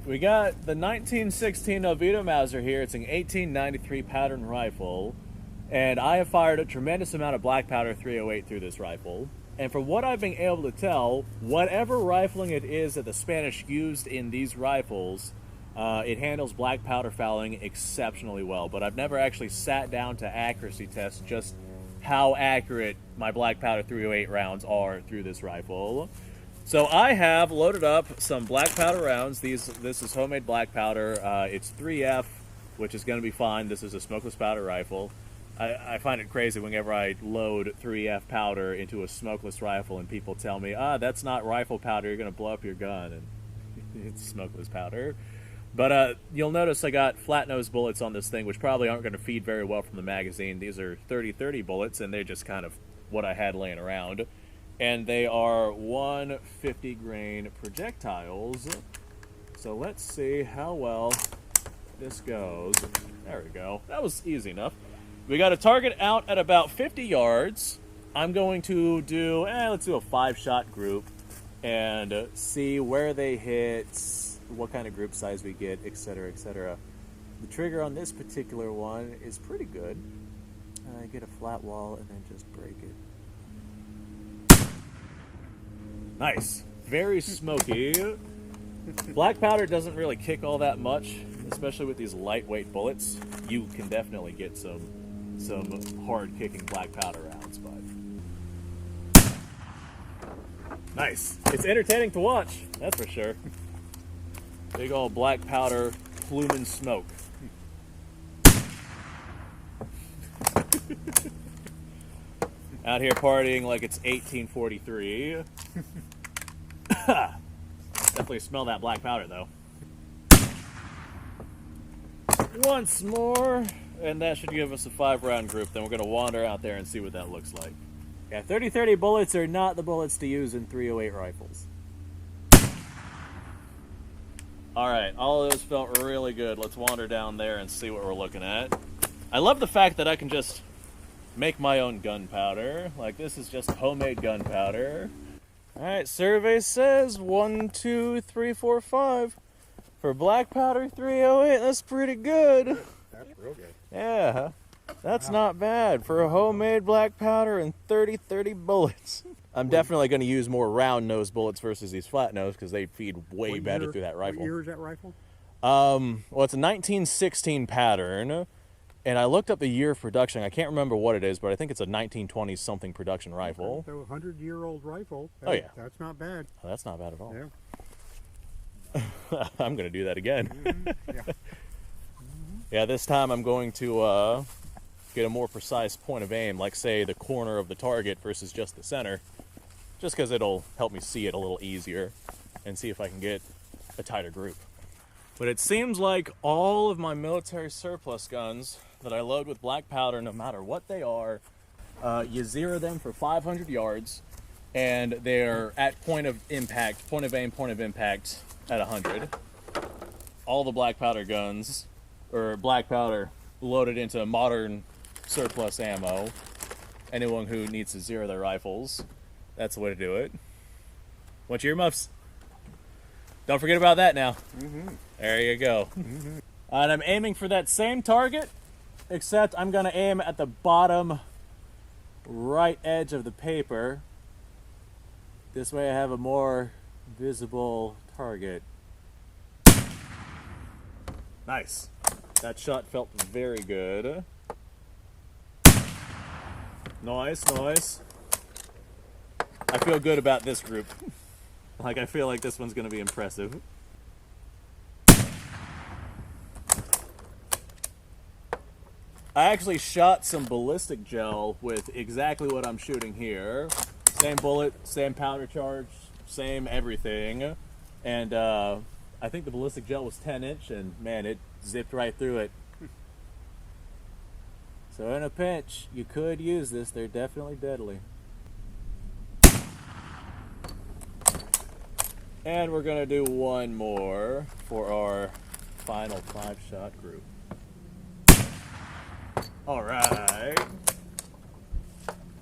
We got the 1916 Oviedo Mauser here. It's an 1893 pattern rifle, and I have fired a tremendous amount of black powder 308 through this rifle. And from what I've been able to tell, whatever rifling it is that the Spanish used in these rifles, it handles black powder fouling exceptionally well. But I've never actually sat down to accuracy test just how accurate my black powder 308 rounds are through this rifle. So I have loaded up some black powder rounds. This is homemade black powder. It's 3F, which is going to be fine. This is a smokeless powder rifle. I find it crazy whenever I load 3F powder into a smokeless rifle and people tell me, that's not rifle powder, you're going to blow up your gun. And it's smokeless powder. But you'll notice I got flat nose bullets on this thing, which probably aren't going to feed very well from the magazine. These are 30-30 bullets, and they're just kind of what I had laying around. And they are 150 grain projectiles. So let's see how well this goes. There we go. That was easy enough. We got a target out at about 50 yards. I'm going to do, let's do a 5-shot group and see where they hit, what kind of group size we get, etc., etc. The trigger on this particular one is pretty good. I get a flat wall and then just break it. Nice. Very smoky. Black powder doesn't really kick all that much, especially with these lightweight bullets. You can definitely get some hard-kicking black powder rounds, but nice. It's entertaining to watch, that's for sure. Big old black powder plume and smoke. Out here partying like it's 1843. Definitely smell that black powder, though. Once more, and that should give us a 5-round group. Then we're going to wander out there and see what that looks like. Yeah, 30-30 bullets are not the bullets to use in 308 rifles. Alright, all of those felt really good. Let's wander down there and see what we're looking at. I love the fact that I can just make my own gunpowder. Like, this is just homemade gunpowder. Alright, survey says 1, 2, 3, 4, 5. For black powder 308, that's pretty good. That's real good. Yeah, that's not bad for a homemade black powder and 30-30 bullets. I'm definitely going to use more round nose bullets versus these flat nose because they feed way better through that rifle. What year is that rifle? Well, it's a 1916 pattern, and I looked up the year of production. I can't remember what it is, but I think it's a 1920-something production rifle. So a 100-year-old rifle. Oh, yeah. That's not bad. Oh, that's not bad at all. Yeah. I'm going to do that again. Mm-hmm. Yeah. Yeah, this time I'm going to get a more precise point of aim, like, say, the corner of the target versus just the center, just because it'll help me see it a little easier and see if I can get a tighter group. But it seems like all of my military surplus guns that I load with black powder, no matter what they are, you zero them for 500 yards, and they're at point of impact, point of aim, point of impact at 100. All the black powder guns, or black powder loaded into modern surplus ammo. Anyone who needs to zero their rifles, that's the way to do it. Want your earmuffs? Don't forget about that now. Mm-hmm. There you go. Mm-hmm. And I'm aiming for that same target, except I'm going to aim at the bottom right edge of the paper. This way I have a more visible target. Nice. That shot felt very good. Nice, nice. I feel good about this group. Like, I feel like this one's going to be impressive. I actually shot some ballistic gel with exactly what I'm shooting here. Same bullet, same powder charge, same everything. And I think the ballistic gel was 10-inch, and man, it zipped right through it. So in a pinch, you could use this. They're definitely deadly. And we're gonna do one more for our final 5-shot group. All right.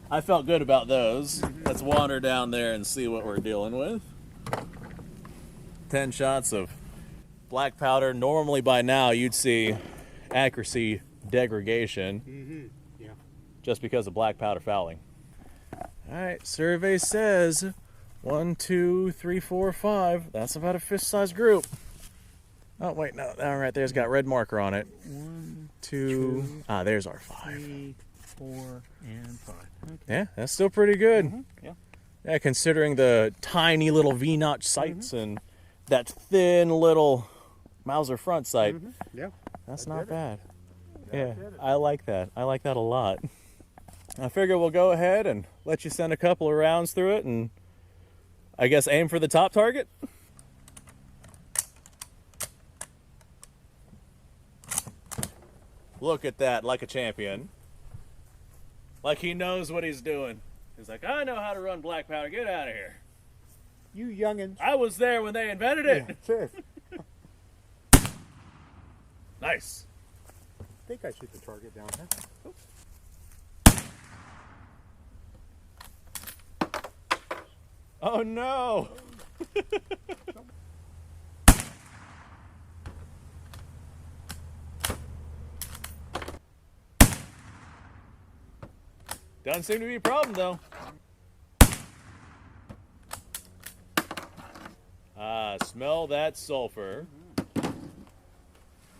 I felt good about those. Let's wander down there and see what we're dealing with. 10 shots of black powder, normally by now you'd see accuracy degradation Yeah. just because of black powder fouling. All right, survey says 1, 2, 3, 4, 5. That's about a fist-sized group. Oh wait, no. All right, there's got red marker on it. 1, 2. Ah, there's our 5. 3, 4, and 5. Okay. Yeah, that's still pretty good. Yeah. Yeah, considering the tiny little V-notch sights and that thin little Mauser front sight, Yeah. that's I not did it. bad. Yeah, Yeah, I did it. I like that. I like that a lot. I figure we'll go ahead and let you send a couple of rounds through it and I guess aim for the top target. Look at that, like a champion. Like he knows what he's doing. He's like, I know how to run black powder, get out of here. You youngins. I was there when they invented it. That's it. Nice. I think I shoot the target down here. Oh no! Doesn't seem to be a problem though. Ah, smell that sulfur.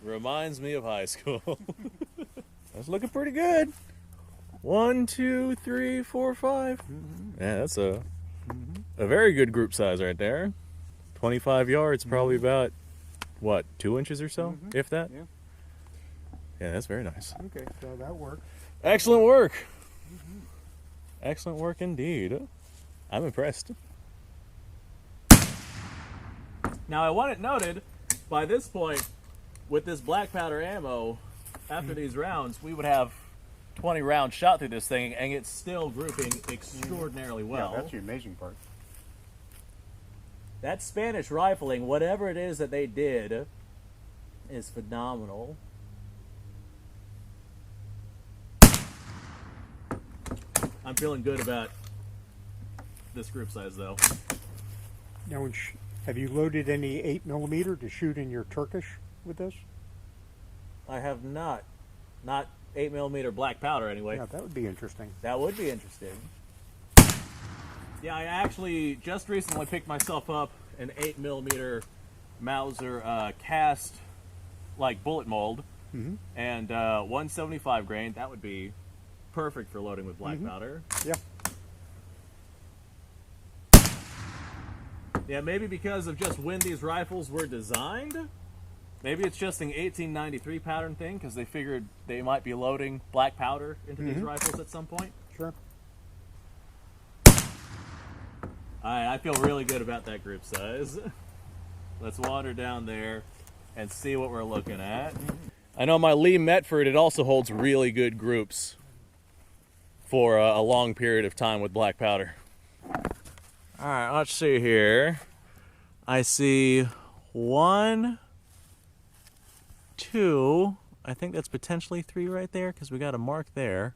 Reminds me of high school. That's looking pretty good. 1, 2, 3, 4, 5. Yeah, that's a very good group size right there. 25 yards, probably about, what, 2 inches or so, if that? Yeah. Yeah, that's very nice. Okay, so that worked. Excellent work. Excellent work indeed. I'm impressed. Now, I want it noted, by this point, with this black powder ammo, after these rounds, we would have 20 rounds shot through this thing, and it's still grouping extraordinarily well. Yeah, that's the amazing part. That Spanish rifling, whatever it is that they did, is phenomenal. I'm feeling good about this group size, though. Now, have you loaded any 8mm to shoot in your Turkish with this? I have not. Not 8mm black powder, anyway. Yeah, that would be interesting. That would be interesting. Yeah, I actually just recently picked myself up an 8mm Mauser cast, like bullet mold, and 175 grain. That would be perfect for loading with black powder. Yeah. Yeah, maybe because of just when these rifles were designed. Maybe it's just an 1893 pattern thing because they figured they might be loading black powder into these rifles at some point. Sure. Alright, I feel really good about that group size. Let's wander down there and see what we're looking at. I know my Lee Metford, it also holds really good groups for a long period of time with black powder. Alright, let's see here. I see 1, 2, I think that's potentially 3 right there because we got a mark there.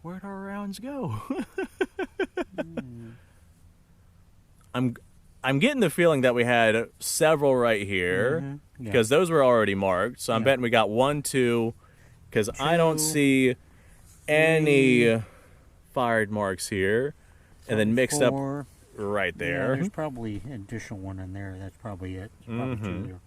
Where'd our rounds go? I'm getting the feeling that we had several right here because those were already marked. So I'm betting we got 1, 2 because I don't see any fired marks here. And then mixed 4. up right Yeah, there. there's probably an additional one in there. That's probably it. Probably 2 there.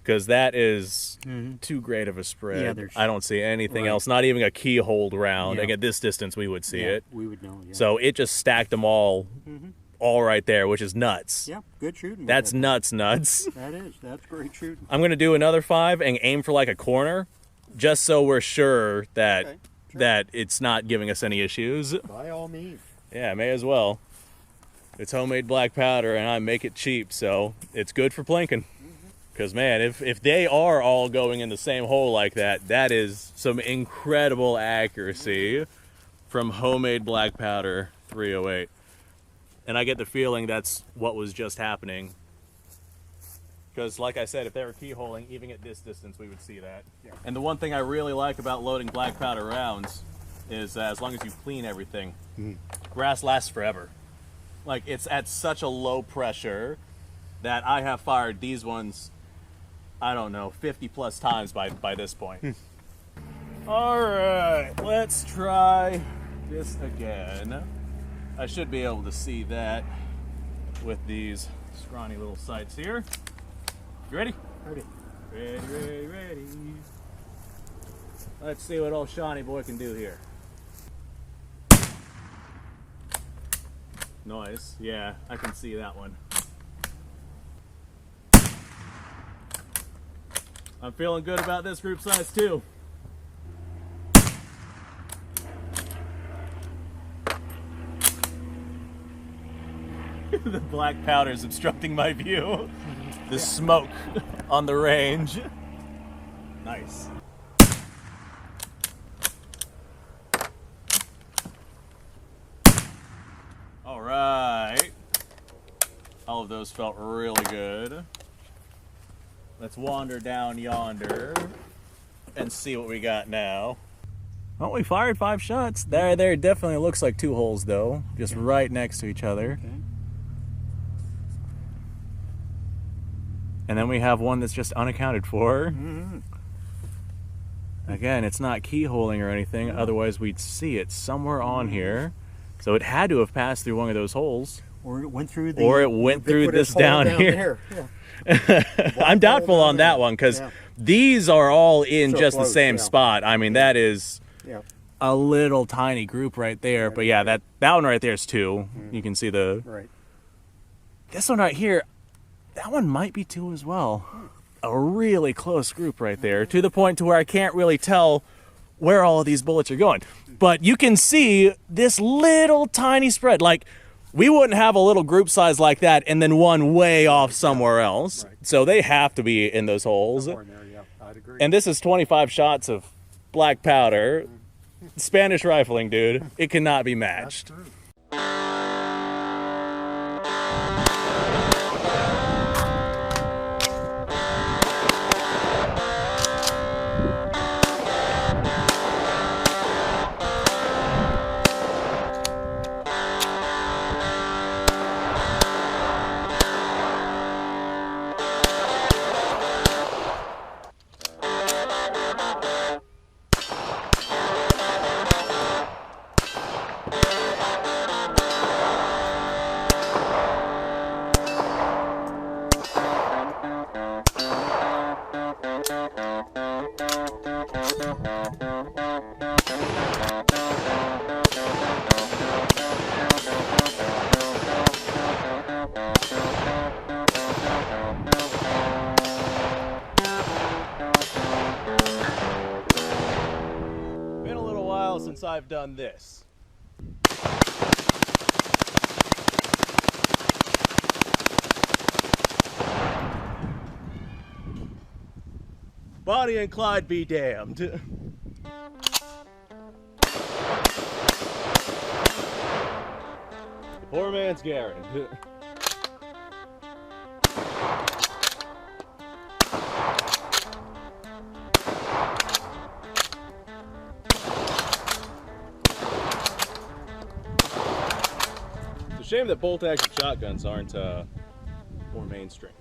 Because that is too great of a spread. Yeah, there's- I don't see anything right. else, not even a keyhole round. Yeah. Like at this distance, we would see Yeah, it. we would know. Yeah. So it just stacked them all right there, which is nuts. yeah, good shooting. with That's it. nuts. That is. That's great shooting. I'm going to do another 5 and aim for like a corner, just so we're sure that Okay, sure. that it's not giving us any issues. By all means. Yeah, may as well. It's homemade black powder, and I make it cheap, so it's good for plinking. Because, man, if they are all going in the same hole like that, that is some incredible accuracy from homemade black powder 308. And I get the feeling that's what was just happening. Because, like I said, if they were keyholing, even at this distance, we would see that. Yeah. And the one thing I really like about loading black powder rounds is as long as you clean everything, grass lasts forever. Like, it's at such a low pressure that I have fired these ones, I don't know, 50 plus times by this point. All right, let's try this again. I should be able to see that with these scrawny little sights here. You ready? Ready. Ready. Let's see what old Shawnee boy can do here. Nice. Yeah, I can see that one. I'm feeling good about this group size too. The black powder is obstructing my view. The smoke on the range. Nice. All right. All of those felt really good. Let's wander down yonder and see what we got now. Well, we fired 5 shots. There definitely looks like 2 holes though, just right next to each other. Okay. And then we have one that's just unaccounted for. Again, it's not keyholing or anything, otherwise we'd see it somewhere on here. So it had to have passed through one of those holes. Or it went through the. Or it went through Ubiquitous this hole down here. Yeah. I'm doubtful hole on down that there. one because Yeah. these are all in So just the close, same yeah. spot. I mean, that is Yeah. a little tiny group right there. But yeah, that one right there is 2. You can see the... Right. This one right here, that one might be 2 as well. A really close group right there, to the point to where I can't really tell where all of these bullets are going. But you can see this little tiny spread. Like, we wouldn't have a little group size like that and then one way off somewhere else. Right. So they have to be in those holes. Somewhere in there, yeah. I'd agree. And this is 25 shots of black powder. Spanish rifling, dude. It cannot be matched. That's true. Been a little while since I've done this. Bonnie and Clyde be damned. Poor man's Garen. It's a shame that bolt action shotguns aren't more mainstream.